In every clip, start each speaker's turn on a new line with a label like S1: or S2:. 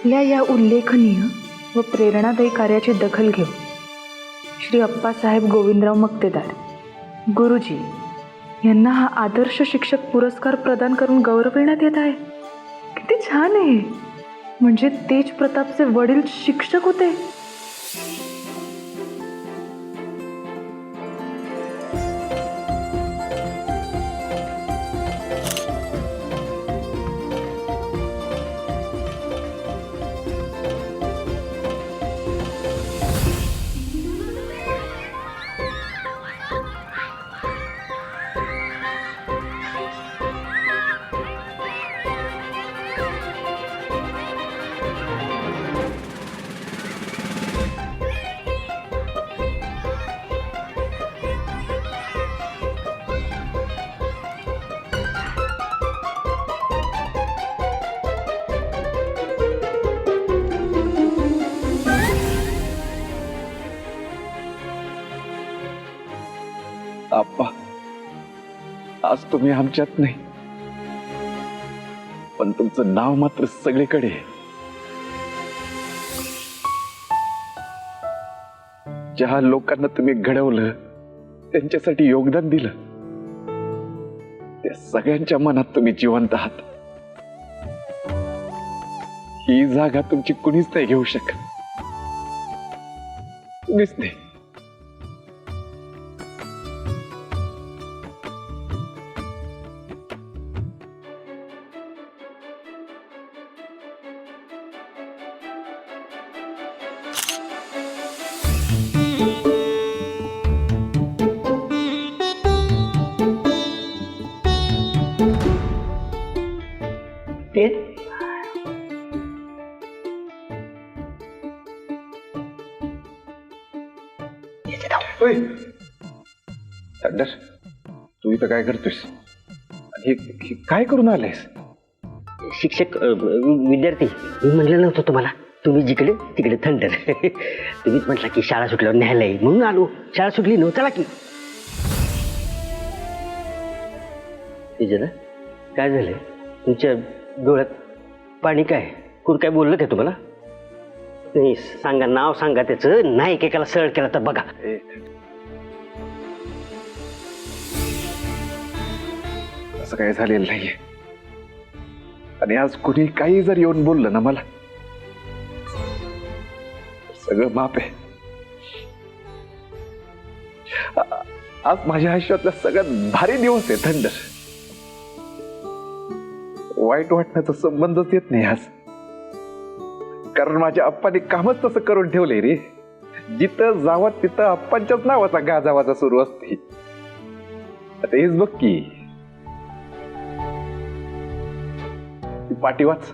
S1: आपल्या या उल्लेखनीय व प्रेरणादायी कार्याची दखल घेऊन श्री अप्पासाहेब गोविंदराव मक्तेदार गुरुजी यांना हा आदर्श शिक्षक पुरस्कार प्रदान करून गौरविण्यात येत आहे. किती छान आहे. म्हणजे तेज प्रतापचे वडील शिक्षक होते.
S2: आप्पा, आज तुम्ही आमच्यात नाही, पण तुमचं नाव मात्र सगळीकडे आहे. ज्या लोकांना तुम्ही घडवलं, त्यांच्यासाठी योगदान दिलं, त्या सगळ्यांच्या मनात तुम्ही जिवंत आहात. ही जागा तुमची कुणीच नाही घेऊ शकत. कुणीच नाही. थंडर, तू इथं काय करतोयस? हे काय करून आलेस?
S3: शिक्षक विद्यार्थी, मी म्हणलं नव्हतं तुम्हाला, तुम्ही जिकडे तिकडे थंडर. तुम्हीच म्हटला की शाळा सुटल्यावर न्यायला येईल म्हणून आलो. शाळा सुटली नव्हतं, चला की. विजयला काय झालंय? तुमच्या डोळ्यात पाणी काय? कोण काय बोललं काय तुम्हाला? नाही सांगा, नाव सांगा त्याचं. नाही एकेकाला सरळ केला तर बघा.
S2: असं काही झालेलं नाहीये. आणि आज कुणी काही जर येऊन बोललं ना मला, सगळं माफ आहे. आज माझ्या आयुष्यातला सगळ्यात भारी दिवस आहे थंडर. वाईट वाटण्याचा संबंधच येत नाही आज, कारण माझ्या आप्पाने कामच तसं करून ठेवलंय रे. जिथं जावं तिथं आप्पांच्याच नावाचा गाजावाजा सुरू असते. आता हेच बघ की, पाटी वाच.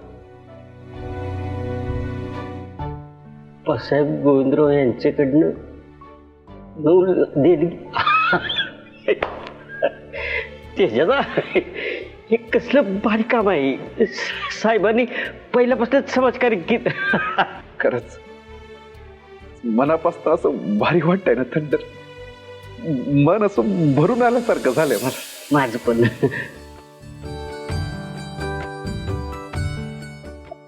S3: साहेब गोविंदराव यांच्याकडनं देणगी. त्याच्यात हे कसलं भारी काम आहे. साहेबांनी पहिल्यापासूनच समाजकार्य केलं.
S2: खरंच मनापासून असं भारी वाटतंय ना थंडर. मन असं भरून आल्यासारखं झालंय मला.
S3: माझं पण.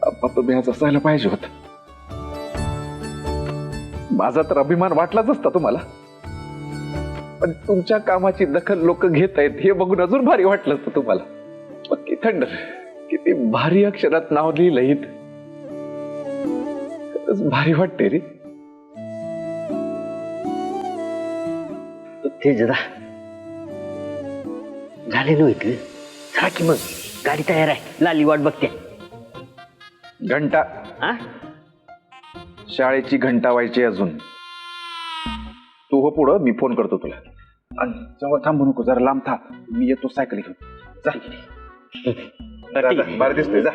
S2: अप्पा, तुम्ही आज असायला पाहिजे होत. माझा तर अभिमान वाटलाच असता तुम्हाला, पण तुमच्या कामाची दखल लोक घेत आहेत हे बघून अजून भारी वाटलं असतं तुम्हाला. पक्की थंडर, किती भारी अक्षरात नाव लिहिलंय. भारी वाटते रे.
S3: ते जरा झाले नव्हे इथलं. चला की मग, गाडी तयार आहे, लाली वाट बघते.
S2: घंटा,
S3: हा
S2: शाळेची घंटा व्हायची अजून. तू हो पुढं, मी फोन करतो तुला. आणि जवळ थांबू नको, जरा लांब थांब. मी येतो सायकल घेऊन. जा, बरं दिसतोय, जा.